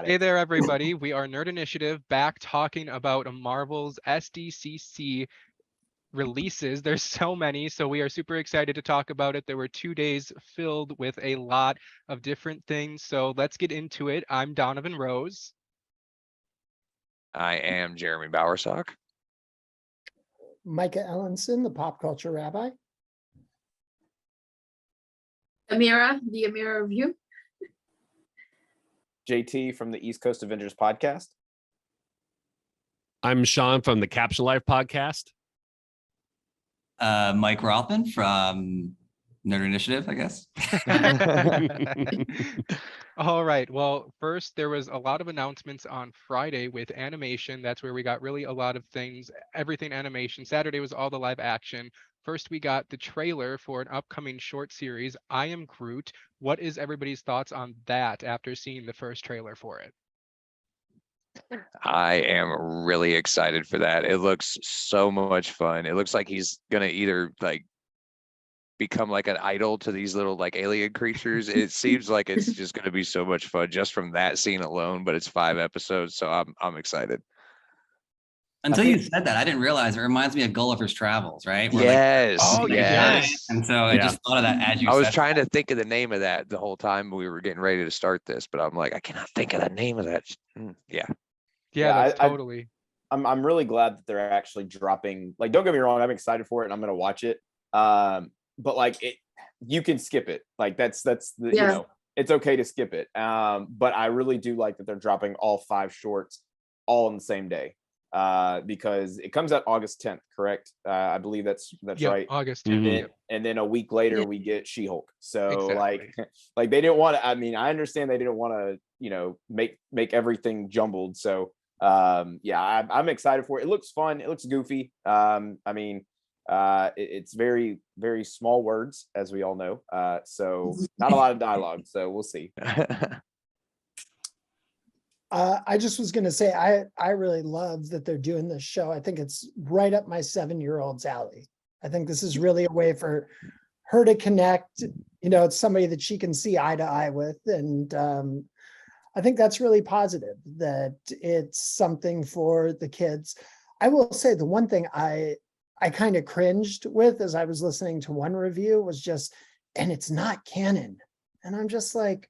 Got it. Hey there, everybody. We are Nerd Initiative, back talking about Marvel's SDCC releases. There's so many, so we are super excited to talk about it. There were 2 days filled with a lot of different things, so let's get into it. I'm Donovan Rose. I am Jeremy Bowersock. Micah Ellenson, the pop culture rabbi. Amira, the Amira Review. JT from the East Coast Avengers podcast. I'm Sean from the Capsule Life podcast. Mike Rothman from Nerd Initiative, I guess. All right. Well, first, there was a lot of announcements on Friday with animation. That's where we got really a lot of things, everything animation. Saturday was all the live action. First, we got the trailer for an upcoming short series, I Am Groot. What is everybody's thoughts on that after seeing the first trailer for it? I am really excited for that. It looks so much fun. It looks like he's gonna either like become like an idol to these little like alien creatures. It seems like it's just gonna be so much fun just from that scene alone. But it's 5 episodes, so I'm excited. Until you said that, I didn't realize it reminds me of Gulliver's Travels, right? Where, Yes, Oh, yes. And so I just thought of that as you I was said trying to think of the name of that the whole time we were getting ready to start this, but I'm like, I cannot think of the name of that. Yeah. Yeah, that's totally. I'm really glad that they're actually dropping. Like, don't get me wrong, I'm excited for it and I'm gonna watch it. But like you can skip it. Like that's the you know, it's okay to skip it. But I really do like that they're dropping all 5 shorts all on the same day. Because it comes out August 10th, correct? I believe that's right. August 10th. And then a week later we get She-Hulk. So Exactly. like they didn't want to. I mean, I understand they didn't want to, you know, make everything jumbled. So yeah, I'm excited for it. It looks fun. It looks goofy. I mean, it's very, very small words, as we all know. So not a lot of dialogue. So we'll see. I just was going to say, I really love that they're doing this show. I think it's right up my 7-year-old's alley. I think this is really a way for her to connect. You know, it's somebody that she can see eye to eye with. And I think that's really positive that it's something for the kids. I will say the one thing I kind of cringed with as I was listening to one review was just, and it's not canon. And I'm just like,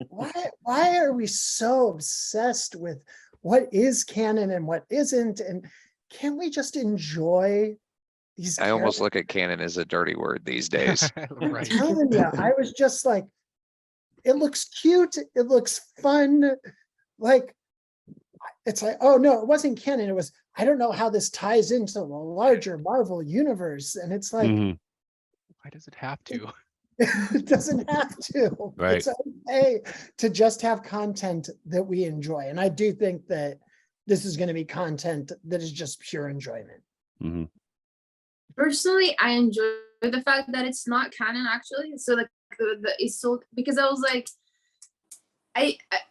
why are we so obsessed with what is canon and what isn't? And can't we just enjoy these? I almost look at canon as a dirty word these days. I'm telling you, I was just like, it looks cute, it looks fun. Like, it's like, oh no, it wasn't canon. It was, I don't know how this ties into the larger Marvel universe. And it's like, why does it have to? It doesn't have to. Right. It's okay to just have content that we enjoy. And I do think that this is going to be content that is just pure enjoyment. Mm-hmm. Personally, I enjoy the fact that it's not canon actually. So like it's so, because I was like,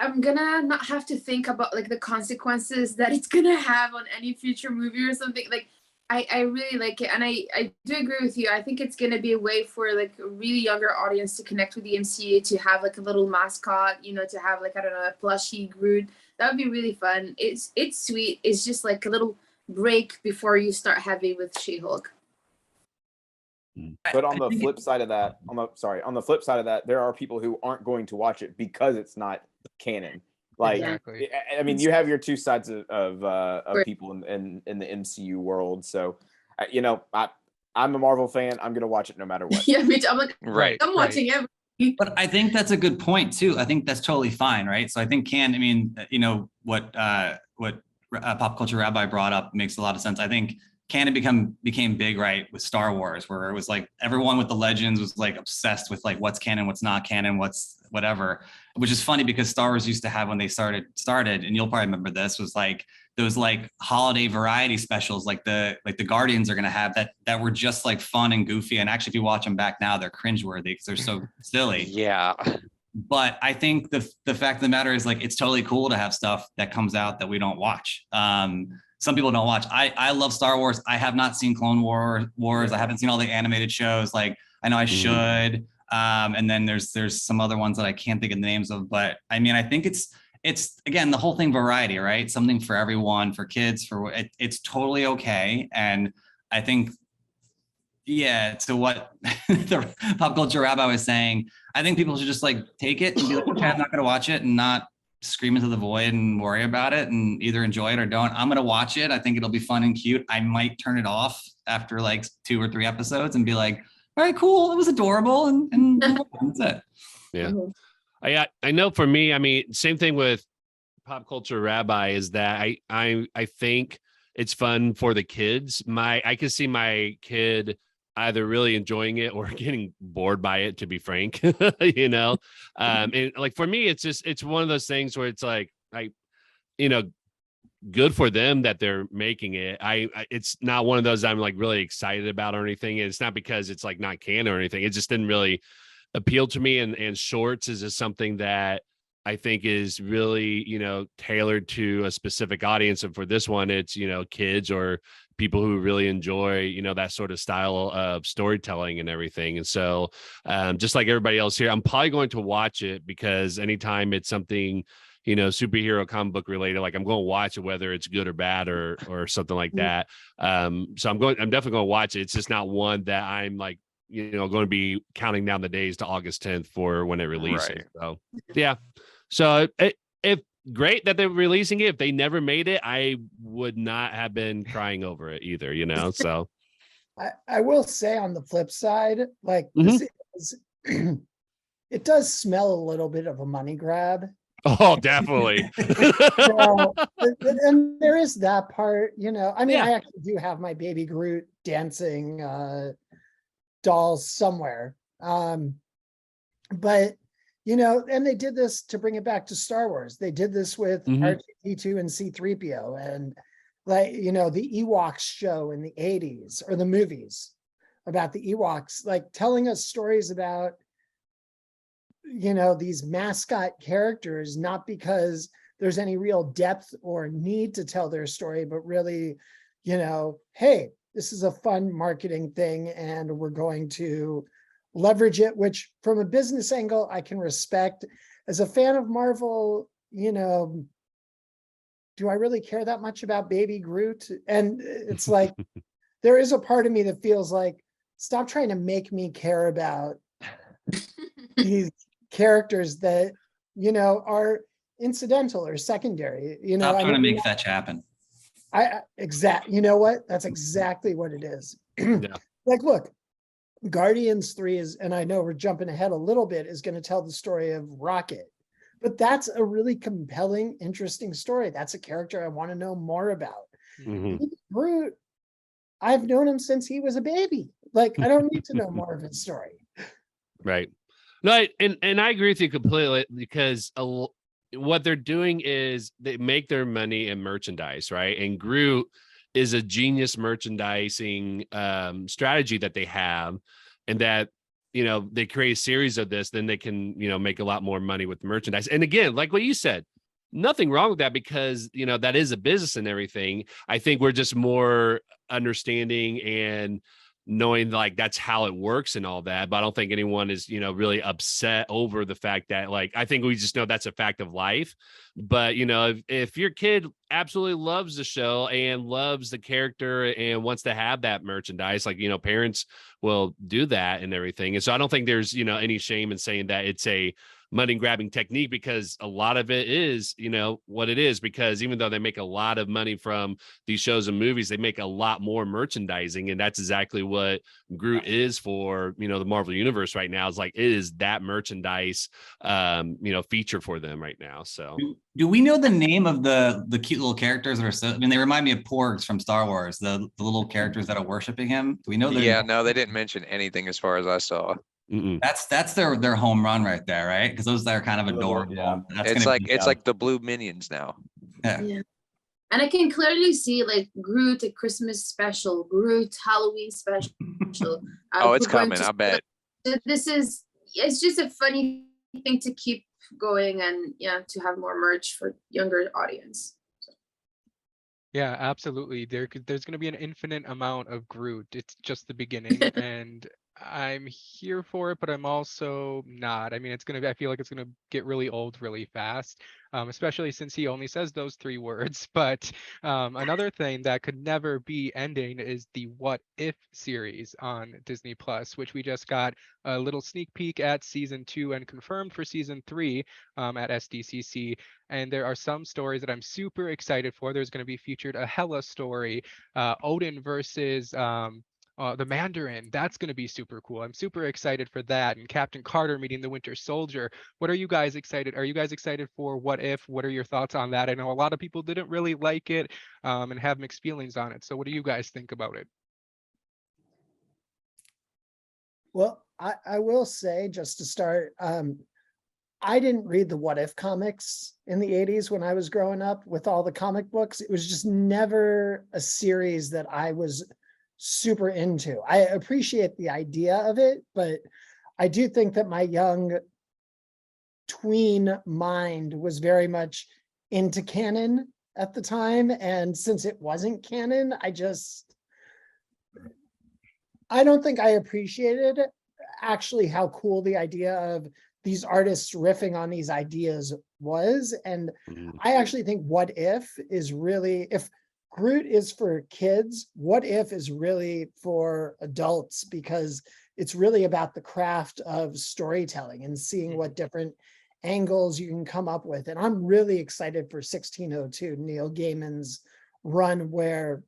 I'm gonna not have to think about like the consequences that it's gonna have on any future movie or something. Like I really like it, and I do agree with you. I think it's gonna be a way for like a really younger audience to connect with the MCU, to have like a little mascot, you know, to have like, I don't know, a plushie Groot. That would be really fun. It's sweet. It's just like a little break before you start heavy with She-Hulk. But on the flip side of that, on the flip side of that, there are people who aren't going to watch it because it's not canon. Like, Exactly. I mean, you have your two sides of people in the MCU world. So, you know, I'm a Marvel fan. I'm gonna watch it no matter what. Yeah, me too. I'm like, Right. I'm watching everything. But I think that's a good point too. I think that's totally fine, right? So I think you know, what Pop Culture Rabbi brought up makes a lot of sense. I think canon became big, right, with Star Wars, where it was like everyone with the legends was like obsessed with like what's canon, what's not canon, what's whatever, which is funny because Star Wars used to have, when they started, and you'll probably remember this, was like those like holiday variety specials, like the Guardians are going to have that were just like fun and goofy. And actually, if you watch them back now, they're cringeworthy because they're so silly. Yeah. But I think the fact of the matter is, like, it's totally cool to have stuff that comes out that we don't watch. Some people don't watch. I love Star Wars. I have not seen Clone Wars. I haven't seen all the animated shows. Like, I know I should. And then there's some other ones that I can't think of the names of. But I mean, I think it's again, the whole thing, variety, right? Something for everyone, for kids, it's totally okay. And I think, yeah, to what the pop culture rabbi was saying, I think people should just like take it and be like, okay, I'm not gonna watch it, and not scream into the void and worry about it, and either enjoy it or don't. I'm gonna watch it. I think it'll be fun and cute. I might turn it off after like 2 or 3 episodes and be like, all right, cool, it was adorable, and that's it. Yeah. I know for me, I mean, same thing with pop culture rabbi is that I think it's fun for the kids. I can see my kid either really enjoying it or getting bored by it, to be frank. And like for me, it's one of those things where it's like good for them that they're making it. It's not one of those I'm like really excited about or anything. And it's not because it's like not canon or anything. It just didn't really appeal to me. And shorts is just something that I think is really, tailored to a specific audience. And for this one, it's, kids or people who really enjoy, that sort of style of storytelling and everything. And so just like everybody else here, I'm probably going to watch it because anytime it's something, superhero comic book related, like I'm going to watch it, whether it's good or bad or something like that. So I'm definitely going to watch it. It's just not one that I'm like, going to be counting down the days to August 10th for when it releases. Right. So yeah. So if great that they're releasing it. If they never made it, I would not have been crying over it either, so. I will say on the flip side, like this is, it does smell a little bit of a money grab. Oh, definitely. And there is that part, I mean, Yeah. I actually do have my baby Groot dancing dolls somewhere. But, and they did this to bring it back to Star Wars. They did this with R2-D2 and C-3PO and like, the Ewoks show in the 80s or the movies about the Ewoks, like telling us stories about, these mascot characters, not because there's any real depth or need to tell their story, but really, hey, this is a fun marketing thing and we're going to leverage it, which from a business angle, I can respect. As a fan of Marvel, do I really care that much about Baby Groot? And it's like, there is a part of me that feels like, stop trying to make me care about these characters that, are incidental or secondary. Stop trying to make fetch happen. You know what? That's exactly what it is. Yeah. Like, look, Guardians 3 is, and I know we're jumping ahead a little bit, is going to tell the story of Rocket. But that's a really compelling, interesting story. That's a character I want to know more about. Groot, I've known him since he was a baby. Like, I don't need to know more of his story. Right. No, and I agree with you completely because what they're doing is they make their money in merchandise, right? And Groot is a genius merchandising strategy that they have, and that they create a series of this, then they can make a lot more money with merchandise. And again, like what you said, nothing wrong with that because that is a business and everything. I think we're just more understanding and knowing like that's how it works and all that, but I don't think anyone is really upset over the fact that, like, I think we just know that's a fact of life. But if your kid absolutely loves the show and loves the character and wants to have that merchandise, like parents will do that and everything. And so I don't think there's any shame in saying that it's a money grabbing technique, because a lot of it is what it is, because even though they make a lot of money from these shows and movies, they make a lot more merchandising, and that's exactly what Groot is for the Marvel universe right now. Is like, it is that merchandise feature for them right now. So do we know the name of the cute little characters that are they remind me of porgs from Star Wars, the little characters that are worshiping him? Do we know their name? No, they didn't mention anything as far as I saw. That's their home run right there, right? Because those are kind of adorable. Yeah. It's like the blue minions now. Yeah. And I can clearly see like Groot at Christmas special, Groot Halloween special. Oh, it's coming, I bet. It's just a funny thing to keep going and to have more merch for younger audience. Yeah, absolutely. There's going to be an infinite amount of Groot. It's just the beginning. And I'm here for it, but I'm also not. I mean, I feel like it's gonna get really old really fast, especially since he only says those 3 words. But another thing that could never be ending is the What If series on Disney Plus, which we just got a little sneak peek at season 2 and confirmed for season 3 at SDCC. And there are some stories that I'm super excited for. There's going to be featured a Hela story, Odin versus the Mandarin. That's going to be super cool. I'm super excited for that. And Captain Carter meeting the Winter Soldier. What are you guys excited? Are you guys excited for What If? What are your thoughts on that? I know a lot of people didn't really like it and have mixed feelings on it. So what do you guys think about it? Well, I will say, just to start, I didn't read the What If comics in the 80s when I was growing up with all the comic books. It was just never a series that I was super into. I appreciate the idea of it, but I do think that my young tween mind was very much into canon at the time. And since it wasn't canon, I don't think I appreciated actually how cool the idea of these artists riffing on these ideas was. And I actually think What If is really, if Groot is for kids, What If is really for adults, because it's really about the craft of storytelling and seeing what different angles you can come up with. And I'm really excited for 1602, Neil Gaiman's run, where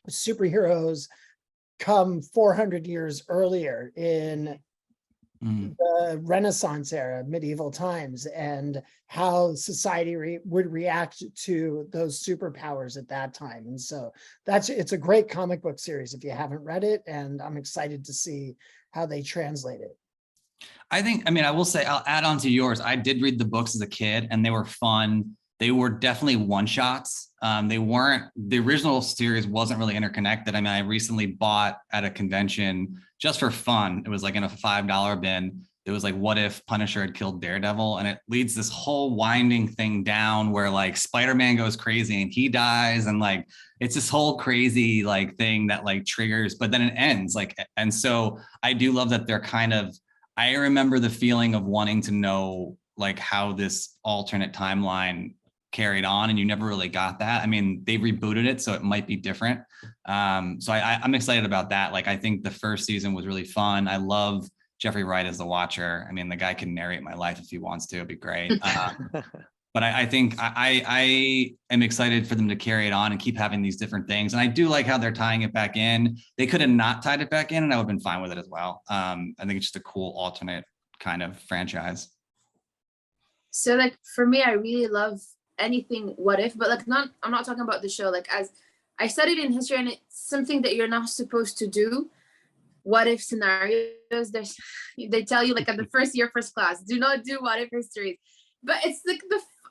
superheroes come 400 years earlier in the Renaissance era, medieval times, and how society would react to those superpowers at that time. And so it's a great comic book series if you haven't read it, and I'm excited to see how they translate it. I mean, I will say, I'll add on to yours. I did read the books as a kid and they were fun. They were definitely one-shots. They weren't, the original series wasn't really interconnected. I mean, I recently bought at a convention just for fun. It was like in a $5 bin. It was like, what if Punisher had killed Daredevil? And it leads this whole winding thing down where like Spider-Man goes crazy and he dies. And like, it's this whole crazy like thing that like triggers, but then it ends like, and so I do love that they're kind of, I remember the feeling of wanting to know like how this alternate timeline carried on, and you never really got that. I mean, they rebooted it, so it might be different. So I'm excited about that. Like, I think the first season was really fun. I love Jeffrey Wright as the Watcher. I mean, the guy can narrate my life if he wants to. It'd be great. But I think I am excited for them to carry it on and keep having these different things. And I do like how they're tying it back in. They could have not tied it back in, and I would have been fine with it as well. I think it's just a cool alternate kind of franchise. So like for me, I really love anything What If, but like I'm not talking about the show. Like, as I studied in history, and it's something that you're not supposed to do. What if scenarios? They tell you like at the first year, first class, do not do what if histories. But it's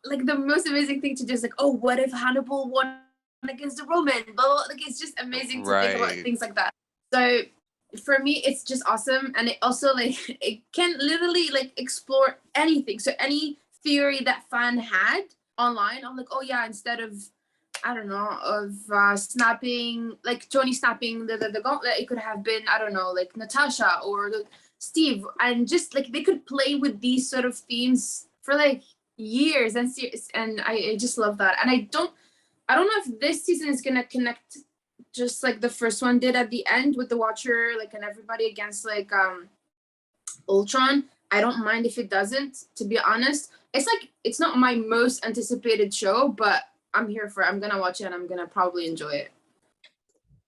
like the most amazing thing to do is like, oh, what if Hannibal won against the Roman? Blah, blah, blah. Like, it's just amazing to think about things like that. So for me, it's just awesome. And it also like, it can literally like explore anything. So any theory that fan had online, I'm like, oh yeah, instead of, I don't know, of snapping, like Tony snapping the gauntlet, it could have been, I don't know, like Natasha or Steve. And just like, they could play with these sort of themes for like years and I just love that. And I don't know if this season is gonna connect just like the first one did at the end with the Watcher, like, and everybody against like Ultron. I don't mind if it doesn't, to be honest. It's like, it's not my most anticipated show, but I'm here for it. I'm gonna watch it and I'm gonna probably enjoy it.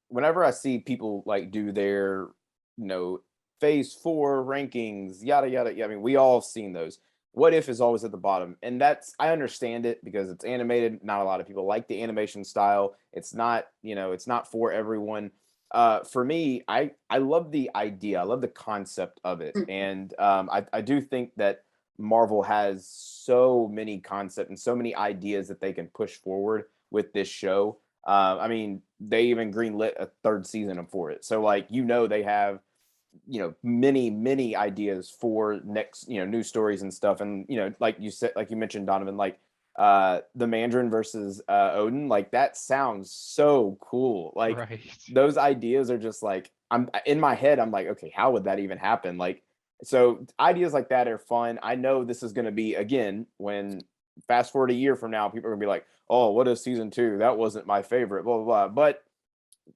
Whenever I see people like do their, phase 4 rankings, yada yada, I mean, we all have seen those. What If is always at the bottom, and I understand it because it's animated. Not a lot of people like the animation style. It's not, it's not for everyone. For me, I love the idea. I love the concept of it, and I do think that Marvel has so many concepts and so many ideas that they can push forward with this show. I mean, they even greenlit a 3rd season for it, so like they have many ideas for next new stories and stuff. And like you said, like you mentioned, Donovan, like the Mandarin versus Odin, like that sounds so cool. Like those ideas are just like I'm in my head, I'm like, okay, how would that even happen? Like, so ideas like that are fun. I know this is going to be, again, when fast forward a year from now, people are gonna be like, oh, what is season 2? That wasn't my favorite, blah, blah, blah. But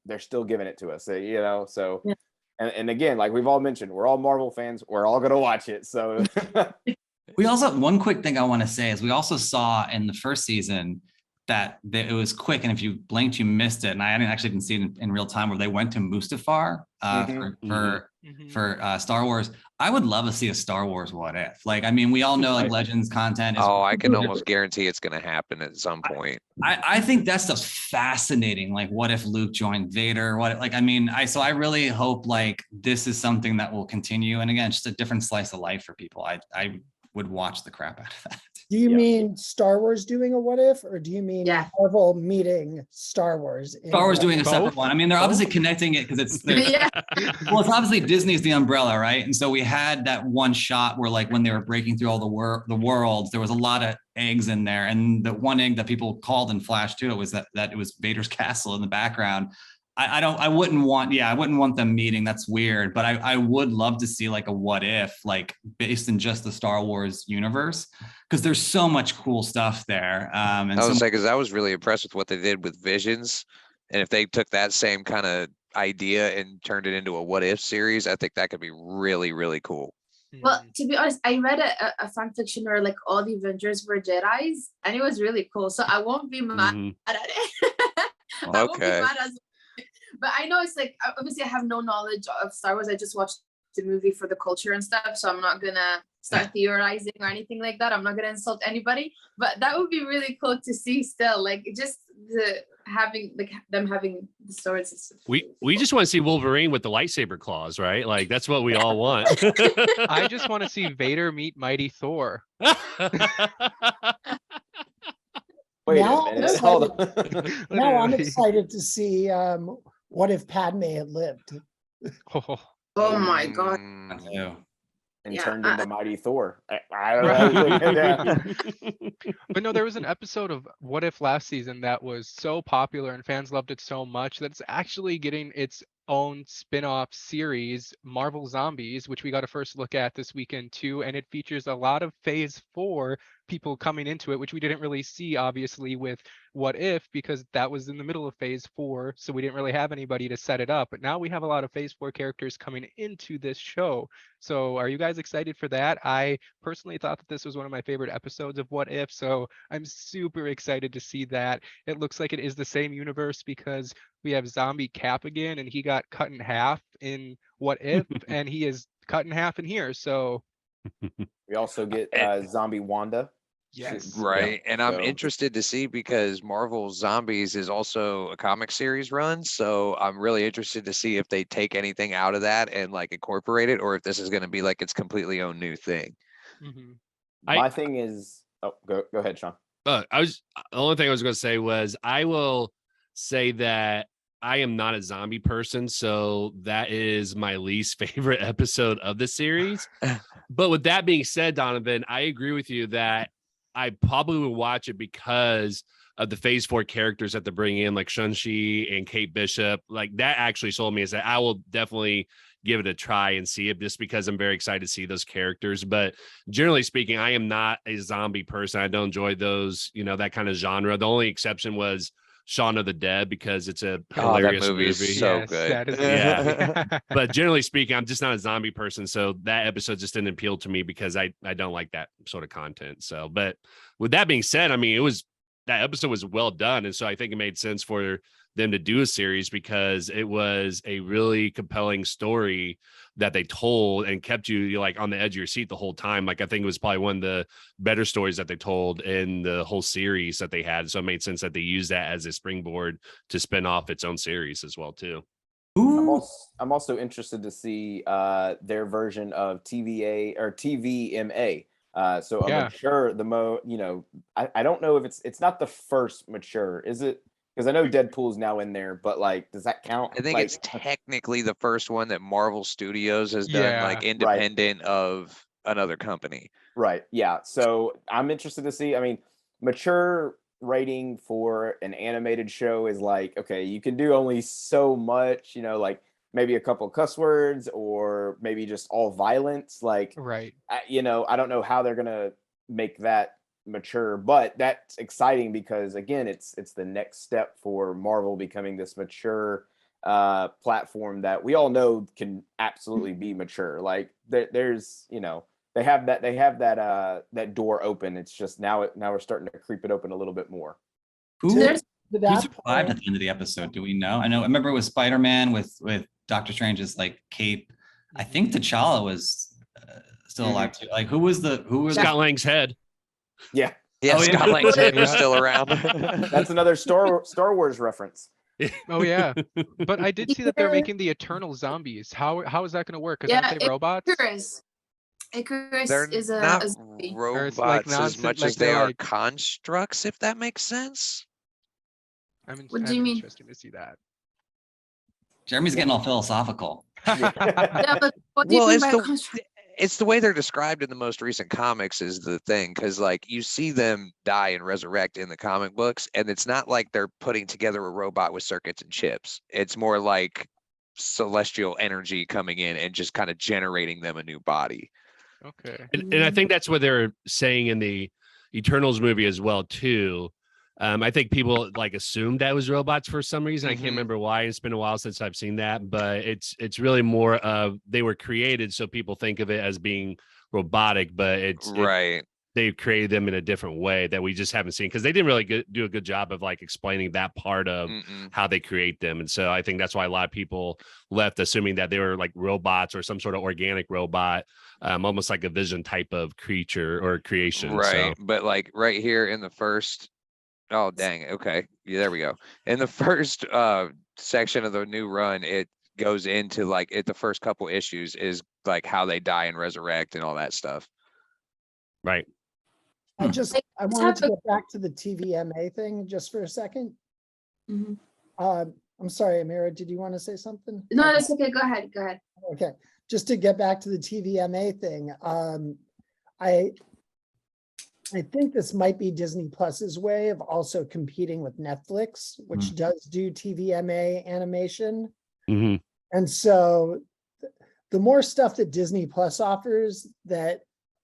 they're still giving it to us, you know? So, Yeah. and again, like we've all mentioned, we're all Marvel fans. We're all going to watch it. So We also, one quick thing I want to say is we also saw in the first season that it was quick, and if you blinked, you missed it. And I didn't see it in real time, where they went to Mustafar for Star Wars. I would love to see a Star Wars What If. Like, I mean, we all know like Legends content is. Oh, I can almost guarantee it's going to happen at some point. I think that stuff's fascinating. Like, what if Luke joined Vader? I really hope like this is something that will continue. And again, just a different slice of life for people. I would watch the crap out of that. Do you mean Star Wars doing a what if, or do you mean Marvel meeting Star Wars? Star Wars doing a separate one. I mean, they're obviously connecting it because it's well, it's obviously Disney's the umbrella, right? And so we had that one shot where, like, when they were breaking through all the worlds, there was a lot of eggs in there, and the one egg that people called in Flash too was that it was Vader's castle in the background. I wouldn't want them meeting. That's weird. But I would love to see like a what if, like based in just the Star Wars universe, because there's so much cool stuff there. And I was say, because I was really impressed with what they did with Visions, and if they took that same kind of idea and turned it into a what if series, I think that could be really, really cool. Well, to be honest, I read a fan fiction where like all the Avengers were Jedis, and it was really cool. So I won't be mad at it. I won't be mad as. But I know it's like, obviously I have no knowledge of Star Wars. I just watched the movie for the culture and stuff. So I'm not gonna start theorizing or anything like that. I'm not gonna insult anybody. But that would be really cool to see still, like just having the stories. We just want to see Wolverine with the lightsaber claws, right? Like that's what we all want. I just want to see Vader meet Mighty Thor. Wait now a minute. Hold on. Now I'm excited to see what if Padme had lived. Oh my God. And turned into Mighty Thor. I don't know. But no, there was an episode of What If last season that was so popular and fans loved it so much that it's actually getting its own spin-off series, Marvel Zombies, which we got a first look at this weekend too, and it features a lot of Phase 4 people coming into it, which we didn't really see obviously with What If, because that was in the middle of Phase 4, so we didn't really have anybody to set it up. But now we have a lot of Phase 4 characters coming into this show. So are you guys excited for that? I personally thought that this was one of my favorite episodes of What If, so I'm super excited to see that. It looks like it is the same universe because we have Zombie Cap again, and he got cut in half in What If, and he is cut in half in here. So we also get Zombie Wanda. Yes. Right. And I'm interested to see, because Marvel Zombies is also a comic series run. So I'm really interested to see if they take anything out of that and like incorporate it, or if this is going to be like its completely own new thing. My thing is, go ahead, Sean. The only thing I was going to say was I will say that I am not a zombie person, so that is my least favorite episode of the series. But with that being said, Donovan, I agree with you that I probably would watch it because of the Phase 4 characters that they bring in, like Shun-Chi and Kate Bishop. Like that actually sold me, is that I will definitely give it a try and see it, just because I'm very excited to see those characters. But generally speaking, I am not a zombie person. I don't enjoy those, that kind of genre. The only exception was Shaun of the Dead, because it's a hilarious that movie. Is so good. That is But generally speaking, I'm just not a zombie person. So that episode just didn't appeal to me because I don't like that sort of content. So, but with that being said, I mean, that episode was well done. And so I think it made sense for them to do a series, because it was a really compelling story that they told and kept you like on the edge of your seat the whole time. Like I think it was probably one of the better stories that they told in the whole series that they had. So it made sense that they used that as a springboard to spin off its own series as well too. I'm also interested to see their version of TVA or TVMA. So a mature, I don't know if it's not the first mature, is it? Because I know Deadpool's now in there, but like, does that count? I think it's technically the first one that Marvel Studios has done, like independent of another company. Right. Yeah. So I'm interested to see. I mean, mature rating for an animated show is like, okay, you can do only so much, like maybe a couple cuss words or maybe just all violence. Like, Right. you know, I don't know how they're gonna make that mature, but that's exciting because again, it's the next step for Marvel becoming this mature platform that we all know can absolutely be mature. Like there's, you know, they have that door open. It's just now we're starting to creep it open a little bit more. Who There's- To who that survived at point, the end of the episode? Do we know? I remember it was Spider-Man with Doctor Strange's like cape. I think T'Challa was still alive too. Like who was the Scott Lang's head. Yeah, Yeah, Oh, yeah. Scott Lang's head was Yeah. still around. that's another Star Wars reference. Oh yeah. But I did see that they're Yeah. making the Eternal zombies. How is that going to work? Because Yeah, aren't they robots? Icarus. Icarus They're is a not zombie. Or it's like robots as nonsense, much like as they they're are like- constructs, if that makes sense. What do you mean? Interesting to see that. Jeremy's getting all philosophical. Yeah, but what do you Well, mean it's by the construct? it's the way they're described in the most recent comics is the thing, because like you see them die and resurrect in the comic books, and it's not like they're putting together a robot with circuits and chips. It's more like celestial energy coming in and just kind of generating them a new body. Okay. And I think that's what they're saying in the Eternals movie as well too. I think people like assumed that was robots for some reason. I can't Mhm. remember why. It's been a while since I've seen that, but it's really more of they were created so people think of it as being robotic, but Right. they created them in a different way that we just haven't seen because they didn't really do a good job of like explaining that part of Mm-mm. how they create them. And so I think that's why a lot of people left assuming that they were like robots or some sort of organic robot, almost like a vision type of creature or creation. Right. So But like right here in the first, oh dang, okay. Yeah, there we go. In the first section of the new run, it goes into like the first couple issues is like how they die and resurrect and all that stuff. right. I wanted to have a- get back to the TVMA thing just for a second. Mhm. I'm sorry, Amira, did you want to say something? No, that's okay. Go ahead. Go ahead. Okay, just to get back to the TVMA thing, I think this might be Disney Plus's way of also competing with Netflix, which does do TVMA animation. Hmm. And so the more stuff that Disney Plus offers that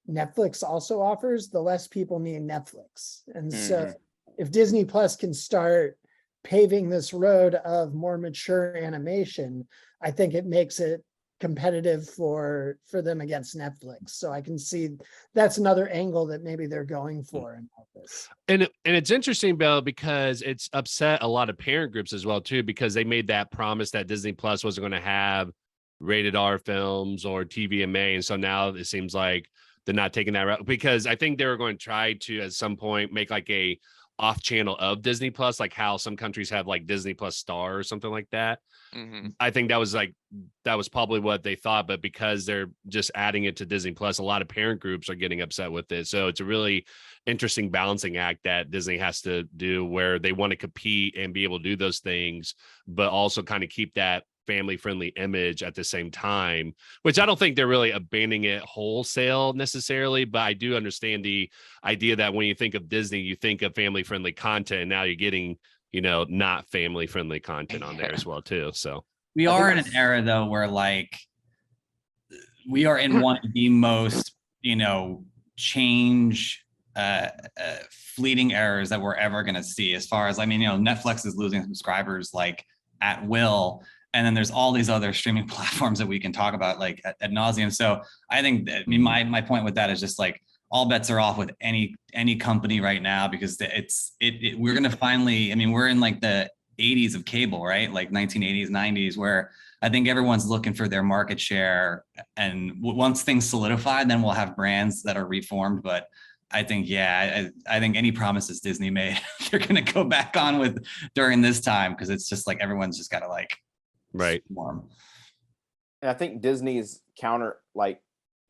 Netflix also offers, the less people need Netflix. And so if Disney Plus can start paving this road of more mature animation, I think it makes it competitive for them against Netflix. So I can see that's another angle that maybe they're going for in all this. And it's interesting, Bill, because it's upset a lot of parent groups as well too, because they made that promise that Disney Plus wasn't going to have rated R films or TVMA, and so now it seems like they're not taking that route, because I think they were going to try to at some point make like a off channel of Disney Plus, like how some countries have like Disney Plus Star or something like that. Mm-hmm. I think that was probably what they thought, but because they're just adding it to Disney Plus, a lot of parent groups are getting upset with it. So it's a really interesting balancing act that Disney has to do, where they want to compete and be able to do those things, but also kind of keep that family friendly image at the same time, which I don't think they're really abandoning it wholesale necessarily, but I do understand the idea that when you think of Disney, you think of family friendly content, and now you're getting, not family friendly content on there as well too. So We are in an era though where like we are in one of the most, change fleeting errors that we're ever going to see, as far as, Netflix is losing subscribers like at will. And then there's all these other streaming platforms that we can talk about like ad nauseum. So I think that, my point with that is just like all bets are off with any company right now, because we're going to finally, we're in like the 80s of cable, right? Like 1980s, 90s, where I think everyone's looking for their market share. And once things solidify, then we'll have brands that are reformed. But I think, I think any promises Disney made, they're going to go back on with during this time, because it's just like everyone's just got to like right. swarm. And I think Disney's counter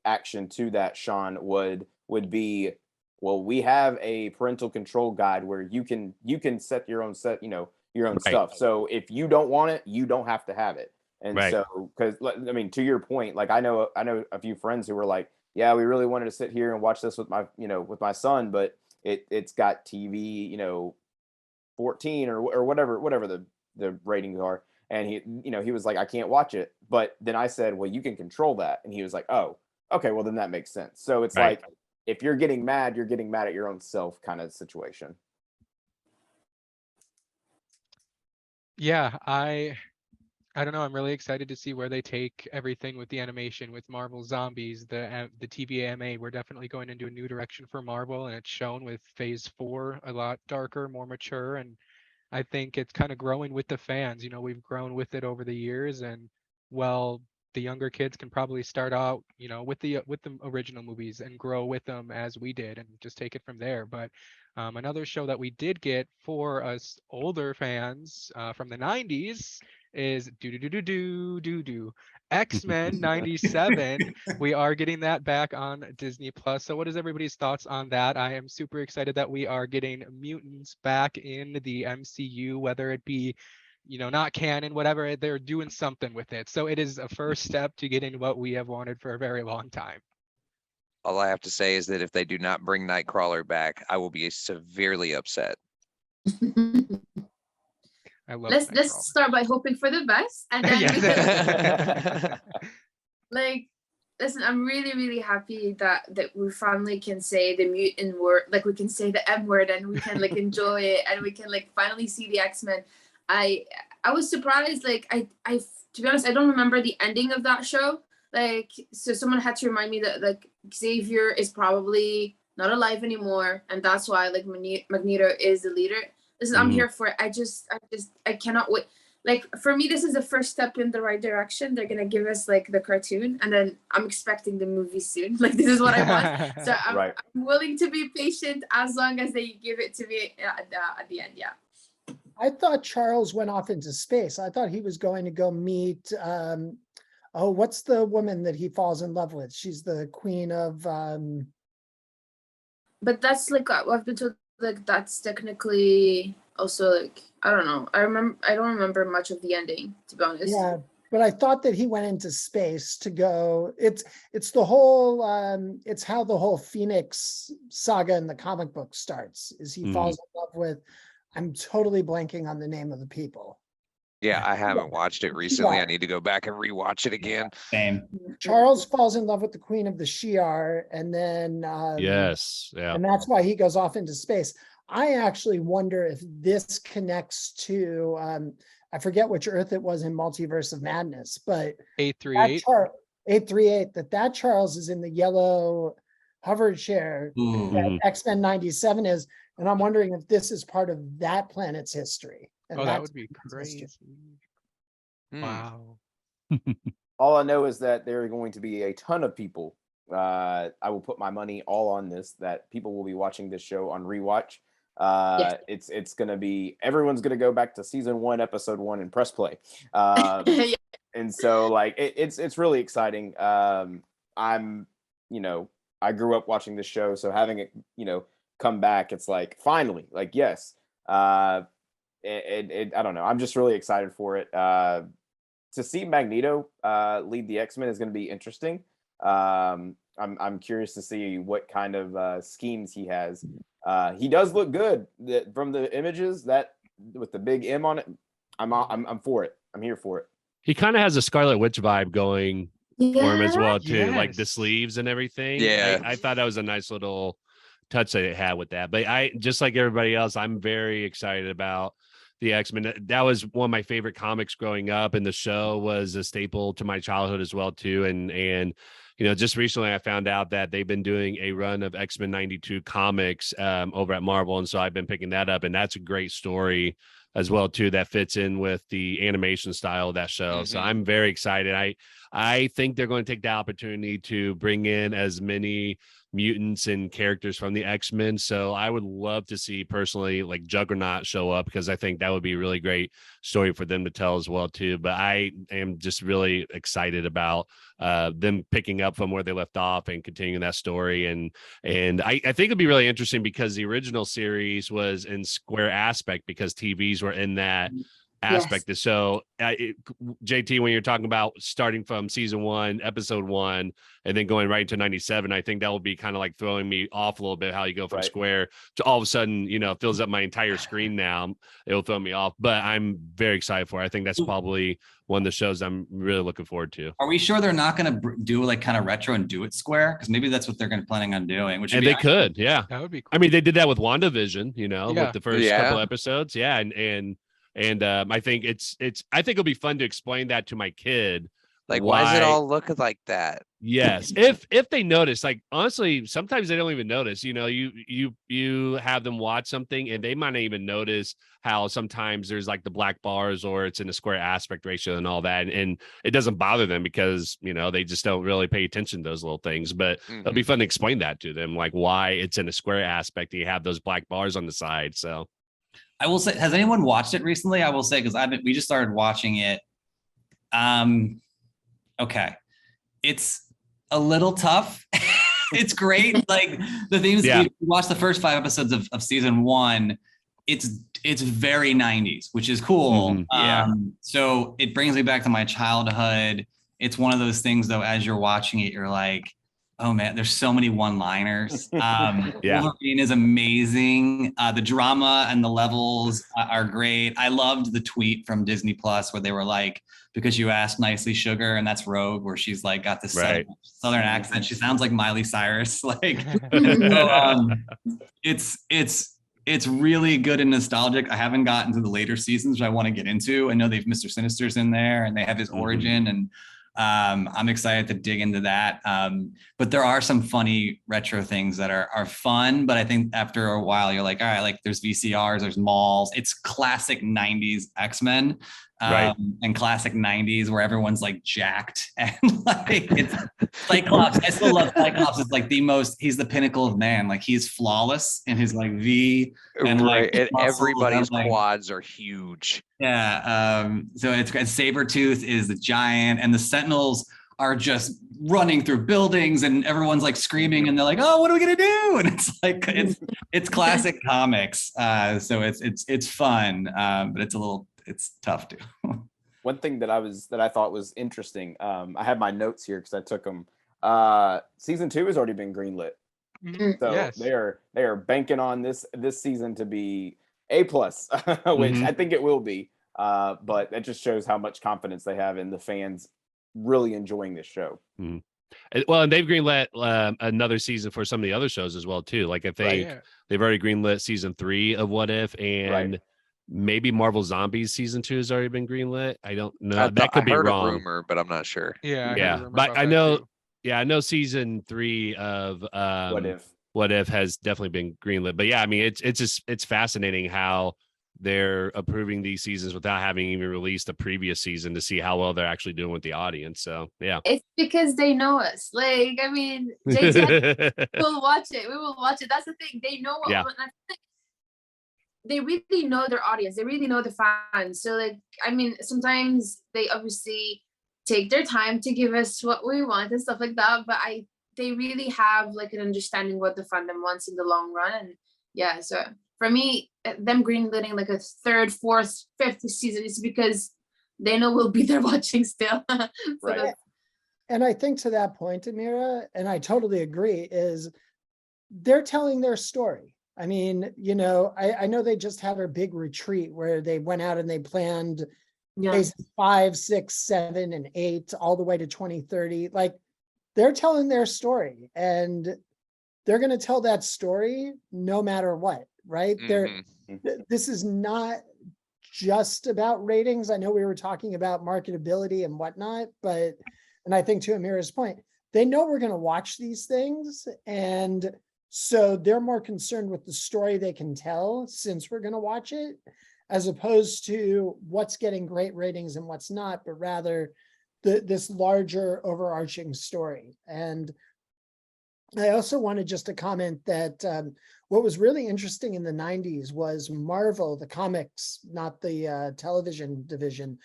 action to that, Sean, would be, well, we have a parental control guide where you can set your own your own Right. stuff. So if you don't want it, you don't have to have it. And Right. so, because to your point, like I know a few friends who were like, yeah, we really wanted to sit here and watch this with my son, but it's got TV, 14 or whatever the ratings are. And he was like, I can't watch it. But then I said, well, you can control that. And he was like, oh, okay, well then that makes sense. So it's Right. like, if you're getting mad at your own self kind of situation. Yeah, I don't know. I'm really excited to see where they take everything with the animation, with Marvel Zombies, the TVAMA. We're definitely going into a new direction for Marvel, and it's shown with Phase 4 a lot darker, more mature, and I think it's kind of growing with the fans. You know, we've grown with it over the years, and well, the younger kids can probably start out, you know, with the original movies and grow with them as we did, and just take it from there. But another show that we did get for us older fans from the '90s is X-Men '97. We are getting that back on Disney Plus. So what is everybody's thoughts on that? I am super excited that we are getting mutants back in the MCU, whether it be, you know, not canon, whatever, they're doing something with it. So it is a first step to getting what we have wanted for a very long time. All I have to say is that if they do not bring Nightcrawler back, I will be severely upset. I love let's start by hoping for the best, and then Yeah. like, listen, I'm really, really happy that we finally can say the mutant word, like we can say the M word, and we can like enjoy it, and we can like finally see the X-Men. I was surprised, like I to be honest, I don't remember the ending of that show. Like, so someone had to remind me that like Xavier is probably not alive anymore, and that's why like Magneto is the leader. Listen, I'm here for it. I cannot wait. Like, for me, this is the first step in the right direction. They're gonna give us like the cartoon, and then I'm expecting the movie soon. Like, this is what I want. So I'm willing to be patient as long as they give it to me at the end. Yeah. I thought Charles went off into space. I thought he was going to go meet, what's the woman that he falls in love with? She's the queen of. But that's like, I've been told like that's technically also like, I don't know. I don't remember much of the ending, to be honest. Yeah, but I thought that he went into space to go. It's the whole. It's how the whole Phoenix saga in the comic book starts. Is he falls in love with? I'm totally blanking on the name of the people. Yeah, I haven't watched it recently. I need to go back and rewatch it again. Same. Charles falls in love with the queen of the Shi'ar, and then Yes, yeah, and that's why he goes off into space. I actually wonder if this connects to I forget which Earth it was in Multiverse of Madness, but 838. 838, that Charles is in the yellow hover chair that X-Men '97 is, and I'm wondering if this is part of that planet's history. And Oh, that that's would be crazy. Wow. All I know is that there are going to be a ton of people. I will put my money all on this, that people will be watching this show on rewatch. Yes. It's gonna be, everyone's gonna go back to season 1, episode 1 and press play. Yeah. And so like it's really exciting. I'm, I grew up watching this show, so having it, come back, it's like finally, like, yes. I don't know. I'm just really excited for it. To see Magneto lead the X-Men is going to be interesting. I'm curious to see what kind of schemes he has. He does look good from the images, that with the big M on it. I'm for it. I'm here for it. he kind of has a Scarlet Witch vibe going for him as well too, like the Yes. sleeves and everything. Yeah. I thought that was a nice little touch that it had with that. But I, just like everybody else, I'm very excited about the X-Men. That was one of my favorite comics growing up, and the show was a staple to my childhood as well too. And just recently I found out that they've been doing a run of X-Men 92 comics over at Marvel, and so I've been picking that up, and that's a great story as well too, that fits in with the animation style of that show. So I'm very excited. I think they're going to take the opportunity to bring in as many mutants and characters from the X-Men. So I would love to see personally like Juggernaut show up, because I think that would be a really great story for them to tell as well too. But I am just really excited about them picking up from where they left off and continuing that story. And I think it'd be really interesting, because the original series was in square aspect, because TVs were in that aspect. So JT, when you're talking about starting from season 1, episode 1, and then going right into 97, I think that will be kind of like throwing me off a little bit, how you go from square to all of a sudden, it fills up my entire screen now. It'll throw me off, but I'm very excited for it. I think that's probably one of the shows I'm really looking forward to. Are we sure they're not going to do like kind of retro and do it square? Because maybe that's what they're going to planning on doing. Which That would be cool. I mean, they did that with WandaVision, with the first Yeah. couple episodes. Yeah. And I think I think it'll be fun to explain that to my kid. Like, why does it all look like that? Yes. If they notice, like, honestly, sometimes they don't even notice, you have them watch something and they might not even notice how sometimes there's like the black bars or it's in a square aspect ratio and all that. And it doesn't bother them because, they just don't really pay attention to those little things, but it'll be fun to explain that to them, like why it's in a square aspect. You have those black bars on the side. So I will say, has anyone watched it recently? I will say, because we just started watching it. Okay. It's a little tough. It's great. Like the things we watched the first 5 episodes of season 1. It's very 90s, which is cool. So it brings me back to my childhood. It's one of those things though, as you're watching it, you're like, oh man, there's so many one-liners. Wolverine is amazing. The drama and the levels are great. I loved the tweet from Disney Plus where they were like, because you asked nicely, sugar, and that's Rogue, where she's like got this southern accent. She sounds like Miley Cyrus. Like, so, it's really good and nostalgic. I haven't gotten to the later seasons, which I want to get into. I know they've Mr. Sinister's in there, and they have his origin, and I'm excited to dig into that. But there are some funny retro things that are fun, but I think after a while you're like, all right, like there's VCRs, there's malls. It's classic 90s X-Men. And classic 90s where everyone's like jacked and like it's Cyclops. I still love Cyclops. It's like he's the pinnacle of man. Like he's flawless in his like V and and everybody's quads are huge. Yeah. So it's Sabretooth is the giant and the Sentinels are just running through buildings and everyone's like screaming and they're like, oh, what are we gonna do? And it's like it's classic comics. So it's fun, but it's tough too. One thing that I thought was interesting. I have my notes here because I took them. Season 2 has already been greenlit, so they are banking on this season to be A+, which I think it will be. But that just shows how much confidence they have in the fans really enjoying this show. Well, and they've greenlit another season for some of the other shows as well too. Like I think they've already greenlit season 3 of What If, and maybe Marvel Zombies season 2 has already been greenlit. I don't know. That could be wrong. A rumor, but I'm not sure. But I know. I know season 3 of What If has definitely been greenlit. But yeah, I mean, it's fascinating how they're approving these seasons without having even released a previous season to see how well they're actually doing with the audience. So yeah, it's because they know us. Like, I mean, JT will watch it. We will watch it. That's the thing. They know what. They really know their audience. They really know the fans. So like, I mean, sometimes they obviously take their time to give us what we want and stuff like that. But they really have like an understanding what the fandom wants in the long run. And yeah, so for me, them greenlighting like a 3rd, 4th, 5th season is because they know we'll be there watching still. And I think to that point, Amira, and I totally agree, is they're telling their story. I mean, I know they just had a big retreat where they went out and they planned phases 5, 6, 7, and 8 all the way to 2030. Like they're telling their story and they're going to tell that story no matter what, right? This is not just about ratings. I know we were talking about marketability and whatnot, and I think to Amira's point, they know we're going to watch these things, and so they're more concerned with the story they can tell since we're going to watch it, as opposed to what's getting great ratings and what's not, but rather this larger overarching story. And I also wanted just to comment that what was really interesting in the 90s was Marvel, the comics, not the television division,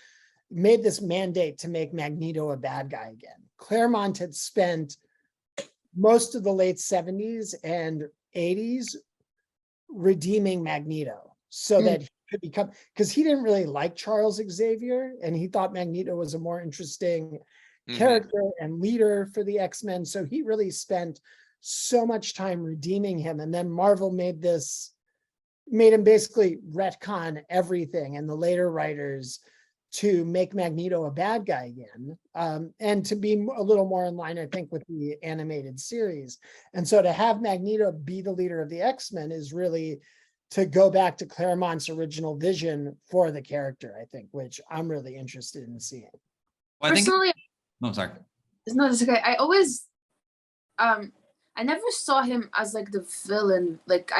made this mandate to make Magneto a bad guy again. Claremont had spent most of the late 70s and 80s redeeming Magneto so that he could become, because he didn't really like Charles Xavier, and he thought Magneto was a more interesting character and leader for the X-Men. So he really spent so much time redeeming him. And then Marvel made him basically retcon everything, and the later writers to make Magneto a bad guy again, and to be a little more in line, I think, with the animated series. And so to have Magneto be the leader of the X-Men is really to go back to Claremont's original vision for the character, I think, which I'm really interested in seeing. Well, I think, Personally, no, sorry. no, it's okay. I always, I never saw him as like the villain. Like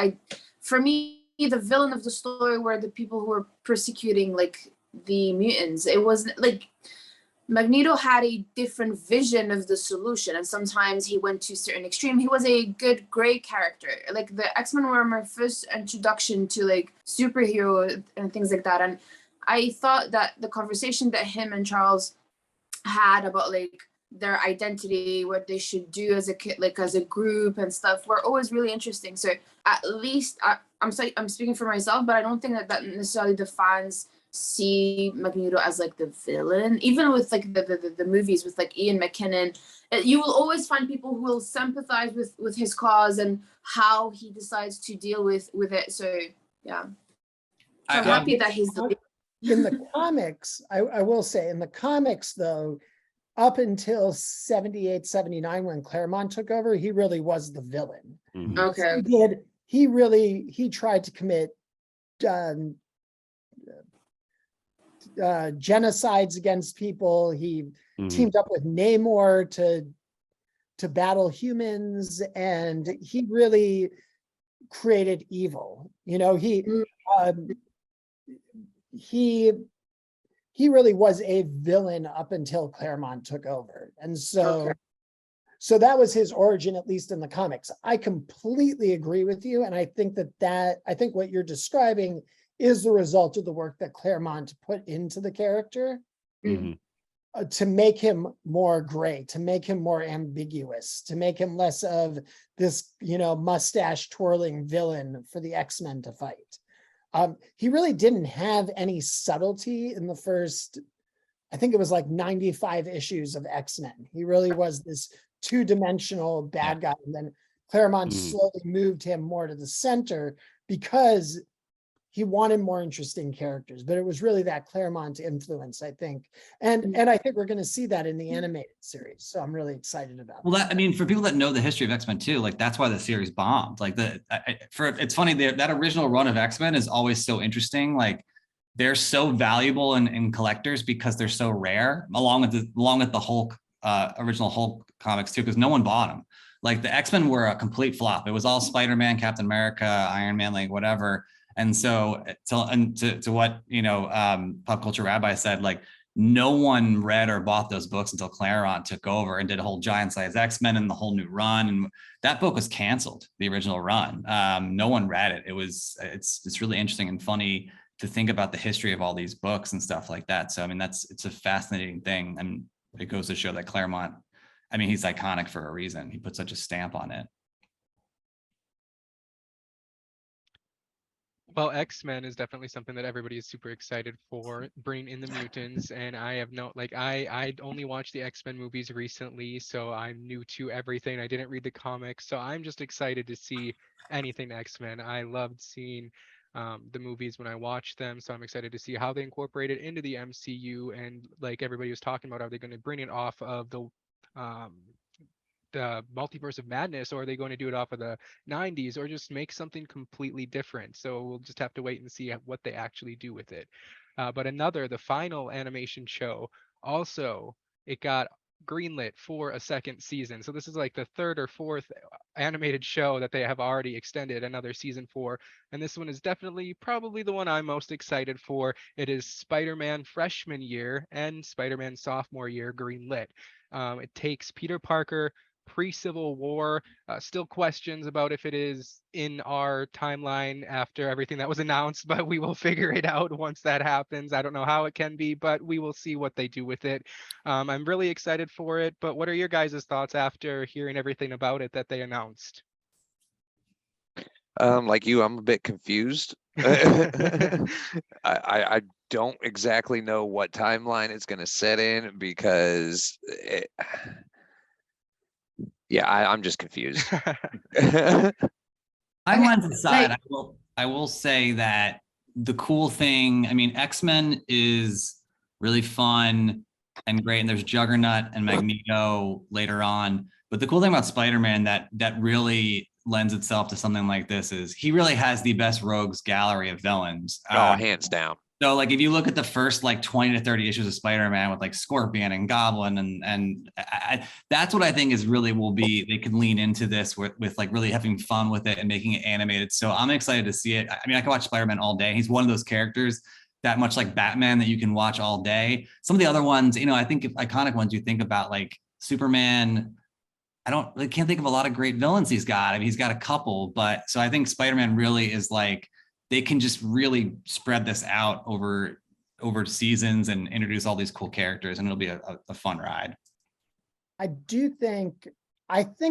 for me, the villain of the story were the people who were persecuting like the mutants. It wasn't like Magneto had a different vision of the solution, and sometimes he went to a certain extreme. He was a good gray character. Like the X-Men were my first introduction to like superhero and things like that. And I thought that the conversation that him and Charles had about like their identity, what they should do as a kid, like as a group and stuff, were always really interesting. So at least I'm speaking for myself, but I don't think that necessarily the fans see Magneto as like the villain. Even with like the movies with like Ian McKellen, you will always find people who will sympathize with his cause and how he decides to deal with it. So yeah, so I'm happy that he's the in the comics. I will say, in the comics though, up until 78, 79, when Claremont took over, he really was the villain. Okay. He tried to commit genocides against people. He teamed up with Namor to battle humans, and he really created evil. You know, he really was a villain up until Claremont took over. And so, so that was his origin, at least in the comics. I completely agree with you. And I think I think what you're describing is the result of the work that Claremont put into the character to make him more gray, to make him more ambiguous, to make him less of this, mustache twirling villain for the X-Men to fight. He really didn't have any subtlety in the first, I think it was like 95 issues of X-Men. He really was this two-dimensional bad guy. And then Claremont slowly moved him more to the center because he wanted more interesting characters. But it was really that Claremont influence, I think. And I think we're going to see that in the animated series. So I'm really excited about Well, for people that know the history of X-Men too, like that's why the series bombed. Like it's funny that original run of X-Men is always so interesting. Like they're so valuable in collectors because they're so rare, along with the Hulk original Hulk comics too, because no one bought them. Like the X-Men were a complete flop. It was all Spider-Man, Captain America, Iron Man, like whatever. And so to what Pop Culture Rabbi said, like no one read or bought those books until Claremont took over and did a whole giant size X-Men and the whole new run. And that book was canceled, the original run. No one read it. It's really interesting and funny to think about the history of all these books and stuff like that. So I mean, it's a fascinating thing, and it goes to show that Claremont, I mean, he's iconic for a reason. He put such a stamp on it. Well, X-Men is definitely something that everybody is super excited for, bringing in the mutants. And I have I only watched the X-Men movies recently, so I'm new to everything. I didn't read the comics, so I'm just excited to see anything X-Men. I loved seeing the movies when I watched them, so I'm excited to see how they incorporate it into the MCU. And like everybody was talking about, are they going to bring it off of the Multiverse of Madness, or are they going to do it off of the 90s, or just make something completely different? So we'll just have to wait and see what they actually do with it. But the final animation show, also, it got greenlit for a second season. So this is like the third or fourth animated show that they have already extended another season for. And this one is definitely probably the one I'm most excited for. It is Spider-Man freshman year and Spider-Man sophomore year greenlit. It takes Peter Parker pre-Civil War, still questions about if it is in our timeline after everything that was announced, but we will figure it out once that happens. I don't know how it can be, but we will see what they do with it. I'm really excited for it, but what are your guys' thoughts after hearing everything about it that they announced? Like you, I'm a bit confused. I don't exactly know what timeline it's going to set in because I'm just confused. Timelines aside, like- I will say that the cool thing, I mean, X-Men is really fun and great, and there's Juggernaut and Magneto later on. But the cool thing about Spider-Man that really lends itself to something like this is he really has the best rogues gallery of villains. Oh, hands down. So like if you look at the first like 20 to 30 issues of Spider-Man with like Scorpion and Goblin and that's what I think is really will be, they can lean into this with like really having fun with it and making it animated. So I'm excited to see it. I mean, I can watch Spider-Man all day. He's one of those characters that much like Batman that you can watch all day. Some of the other ones, you know, I think if iconic ones you think about like Superman, I can't think of a lot of great villains he's got. I mean, he's got a couple, but so I think Spider-Man really is like, they can just really spread this out over seasons and introduce all these cool characters, and it'll be a fun ride. I think